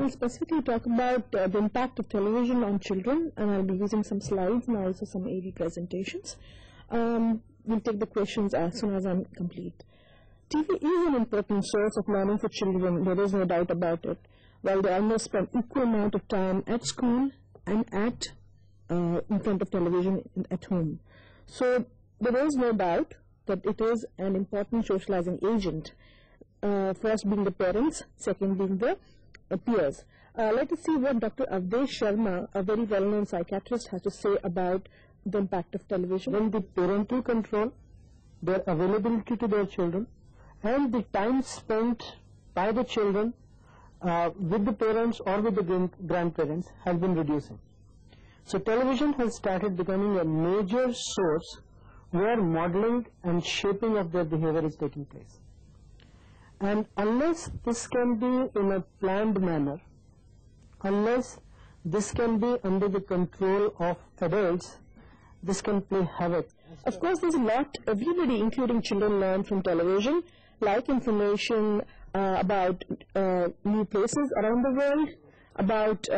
will specifically talk about the impact of television on children, and I'll be using some slides and also some AV presentations. We'll take the questions as soon as I'm complete. TV is an important source of learning for children, there is no doubt about it. While they almost spend equal amount of time at school and in front of television at home. So there is no doubt that it is an important socializing agent. First being the parents, second being the peers. Let us see what Dr. Avdesh Sharma, a very well-known psychiatrist, has to say about the impact of television. When the parental control, their availability to their children, and the time spent by the children with the parents or with the grandparents has been reducing. So television has started becoming a major source where modeling and shaping of their behavior is taking place. And unless this can be in a planned manner, unless this can be under the control of adults, this can play havoc. Of course, there's a lot everybody, including children, learn from television, like information about new places around the world, about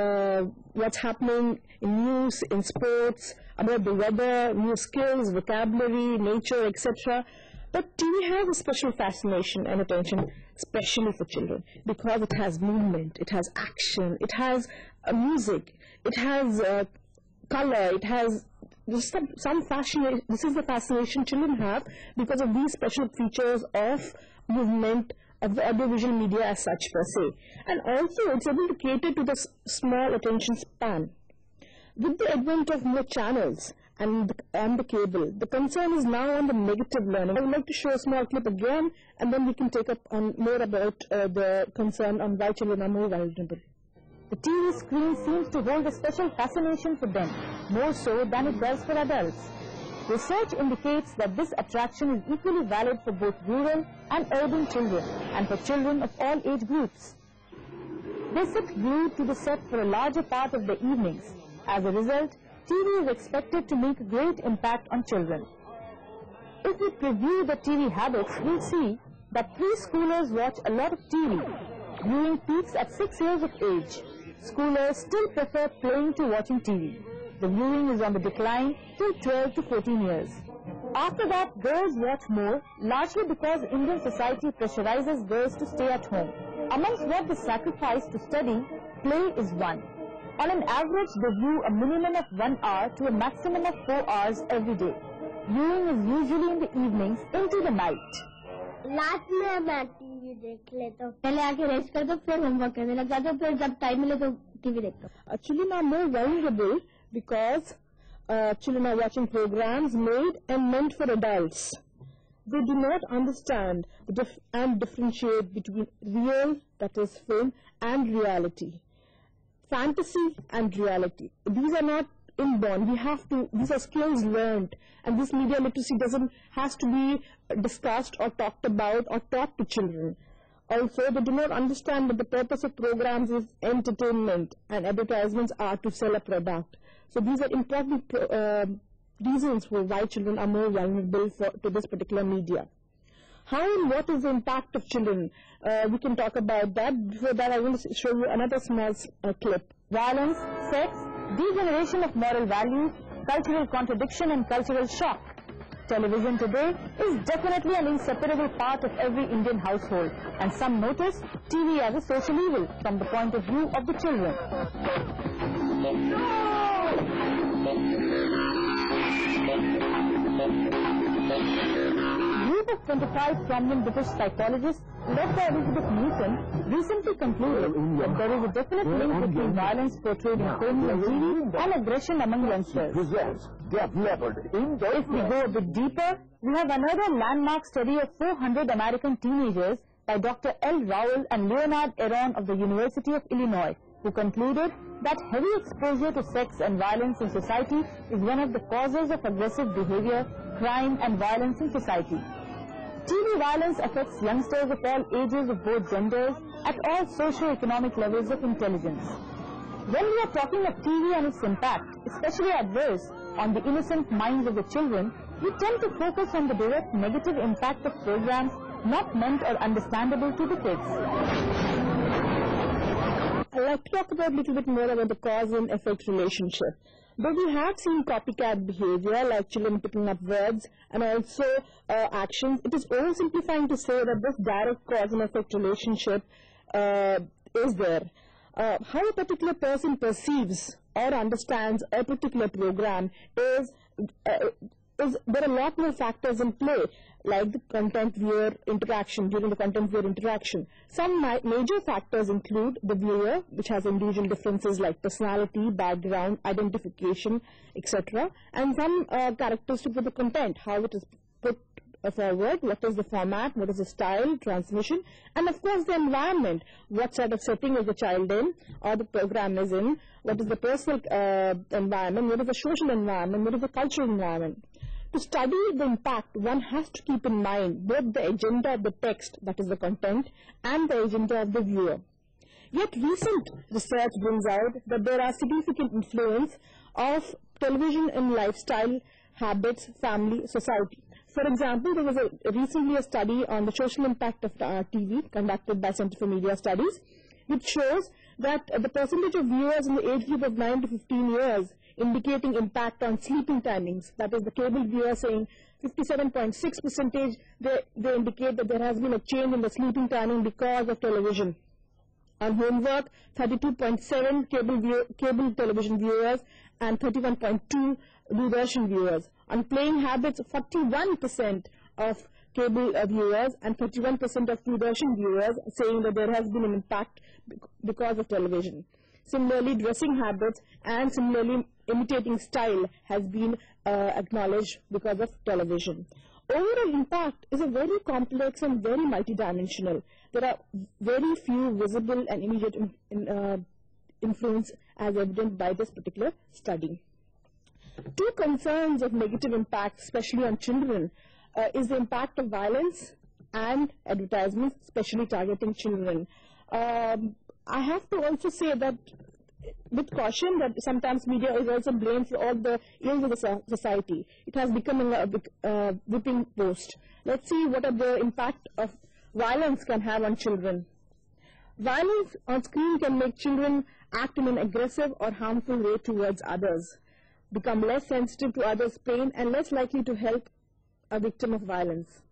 what's happening in news, in sports, about the weather, new skills, vocabulary, nature, etc. But TV has a special fascination and attention, especially for children, because it has movement, it has action, it has music, it has color, it has some fascination. This is the fascination children have because of these special features of movement, of the audiovisual media as such per se. And also it's able to cater to the small attention span. With the advent of more channels and the cable, the concern is now on the negative learning. I would like to show a small clip again, and then we can take up on more about the concern on why children are more vulnerable. The TV screen seems to hold a special fascination for them, more so than it does for adults. Research indicates that this attraction is equally valid for both rural and urban children, and for children of all age groups. They sit glued to the set for a larger part of their evenings. As a result, TV is expected to make a great impact on children. If we preview the TV habits, we'll see that preschoolers watch a lot of TV. Viewing peaks at 6 years of age. Schoolers still prefer playing to watching TV. The viewing is on the decline till 12 to 14 years. After that, girls watch more, largely because Indian society pressurizes girls to stay at home. Amongst what they sacrifice to study, play is one. On an average, they view a minimum of 1 hour to a maximum of 4 hours every day. Viewing is usually in the evenings into the night. रात में मैं TV देख लेता हूँ, पहले आके rest करता हूँ, फिर होमवर्क करने लग जाता हूँ, फिर जब टाइम मिले तो टीवी देखता हूँ. Actually, now more vulnerable because children are watching programs made and meant for adults. They do not understand and differentiate between real, that is film, and reality. Fantasy and reality. These are not inborn. These are skills learned, and this media literacy has to be discussed or talked about or taught to children. Also, they do not understand that the purpose of programs is entertainment and advertisements are to sell a product. So these are important reasons for why children are more vulnerable to this particular media. How and what is the impact of children? We can talk about that. Before that, I want to show you another small clip. Violence, sex, degeneration of moral values, cultural contradiction and cultural shock. Television today is definitely an inseparable part of every Indian household, and some notice TV as a social evil from the point of view of the children. A group of 25 prominent British psychologists led by Elizabeth Newton recently concluded that there is a definite link between violence portrayed in film and TV and aggression among youngsters. If we go a bit deeper, we have another landmark study of 400 American teenagers by Dr. L. Rowell and Leonard Aron of the University of Illinois, who concluded that heavy exposure to sex and violence in society is one of the causes of aggressive behavior, crime and violence in society. TV violence affects youngsters of all ages of both genders at all socio-economic levels of intelligence. When we are talking of TV and its impact, especially adverse, on the innocent minds of the children, we tend to focus on the direct negative impact of programs not meant or understandable to the kids. I'd like to talk about a little bit more about the cause and effect relationship. Though we have seen copycat behavior, like children picking up words and also actions, it is oversimplifying to say that this direct cause and effect relationship is there. How a particular person perceives or understands a particular program is there are a lot more factors in play, like the content-viewer interaction, during the content-viewer interaction. Some major factors include the viewer, which has individual differences like personality, background, identification, etc. And some characteristics of the content, how it is put forward, what is the format, what is the style, transmission, and of course the environment, what sort of setting is the child in or the program is in, what is the personal environment, what is the social environment, what is the cultural environment. To study the impact, one has to keep in mind both the agenda of the text, that is the content, and the agenda of the viewer. Yet recent research brings out that there are significant influence of television in lifestyle, habits, family, society. For example, there was recently a study on the social impact of TV conducted by Center for Media Studies, which shows that the percentage of viewers in the age group of 9 to 15 years indicating impact on sleeping timings, that is the cable viewer saying 57.6%, they indicate that there has been a change in the sleeping timing because of television. On homework, 32.7 cable television viewers and 31.2 Doordarshan viewers. On playing habits, 41% of cable viewers and 31% of Doordarshan viewers saying that there has been an impact because of television. Similarly, dressing habits and similarly imitating style has been acknowledged because of television. Overall impact is a very complex and very multidimensional. There are very few visible and immediate influence as evident by this particular study. Two concerns of negative impact, especially on children, is the impact of violence and advertisements, especially targeting children. I have to also say that with caution that sometimes media is also blamed for all the ills of the society. It has become a whipping post. Let's see what are the impact of violence can have on children. Violence on screen can make children act in an aggressive or harmful way towards others, become less sensitive to others' pain and less likely to help a victim of violence,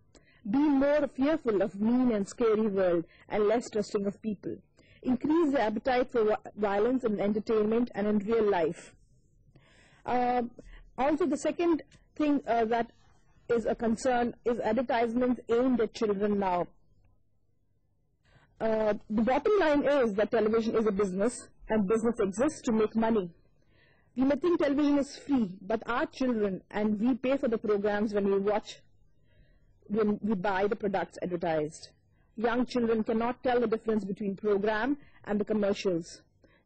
be more fearful of mean and scary world and less trusting of people, increase the appetite for violence in entertainment and in real life. Also, the second thing that is a concern is advertisements aimed at children now. The bottom line is that television is a business and business exists to make money. We may think television is free, but our children, and we pay for the programs when we buy the products advertised. Young children cannot tell the difference between program and the commercials.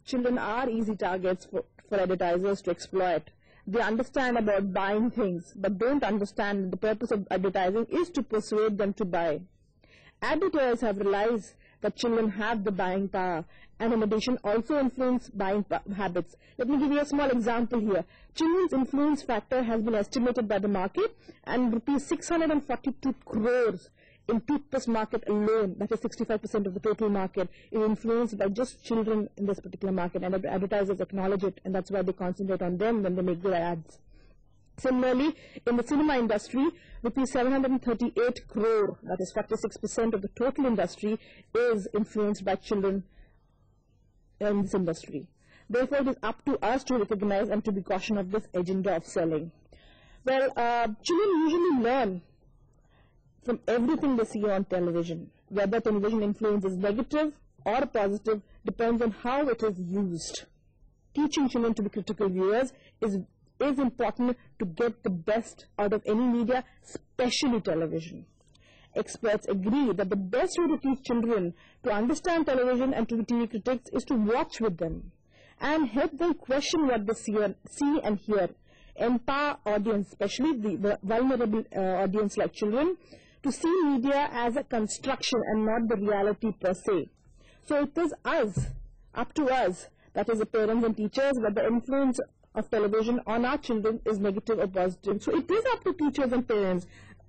Children are easy targets for advertisers to exploit. They understand about buying things, but don't understand that the purpose of advertising is to persuade them to buy. Advertisers have realized that children have the buying power and in addition also influence buying habits. Let me give you a small example here. Children's influence factor has been estimated by the market and rupees 642 crores in toothpaste market alone, that is 65% of the total market, is influenced by just children in this particular market, and advertisers acknowledge it, and that's why they concentrate on them when they make their ads. Similarly, in the cinema industry, rupees 738 crore, that is 46% of the total industry, is influenced by children in this industry. Therefore, it is up to us to recognize and to be cautious of this agenda of selling. Well, children usually learn from everything they see on television. Whether television influence is negative or positive depends on how it is used. Teaching children to be critical viewers is important to get the best out of any media, especially television. Experts agree that the best way to teach children to understand television and to be TV critics is to watch with them and help them question what they see and hear. Empower audience, especially the vulnerable audience like children, to see media as a construction and not the reality per se. So it is up to us, that is the parents and teachers, that the influence of television on our children is negative or positive. So it is up to teachers and parents.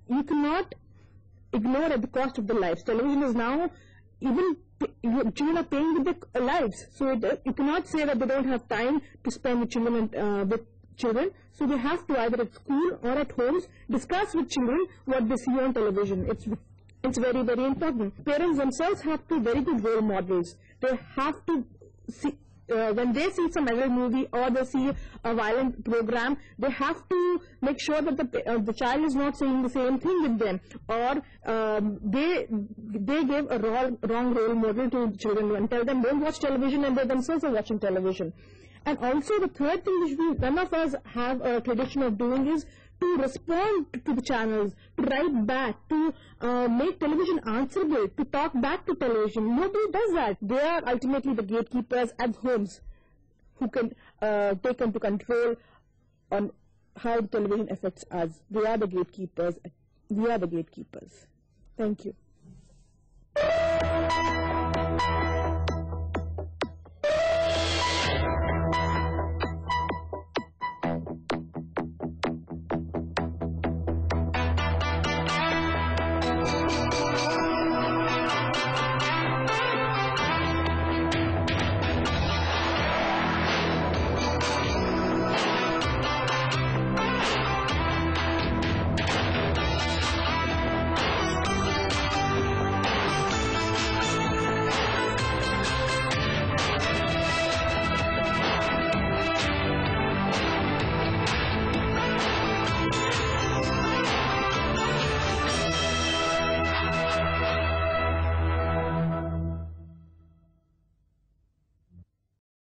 You cannot ignore at the cost of the lives. Television is now, even children are paying with their lives. So you cannot say that they don't have time to spend with children. So they have to, either at school or at homes, discuss with children what they see on television. It's very, very important. Parents themselves have to be very good role models. They have to see, when they see some adult movie or they see a violent program, they have to make sure that the child is not saying the same thing with them, or they give a wrong role model to children and tell them don't watch television, and they themselves are watching television. And also the third thing which none of us have a tradition of doing is to respond to the channels, to write back, to make television answerable, to talk back to television. Nobody does that. They are ultimately the gatekeepers at homes who can take into control on how the television affects us. They are the gatekeepers. We are the gatekeepers. Thank you.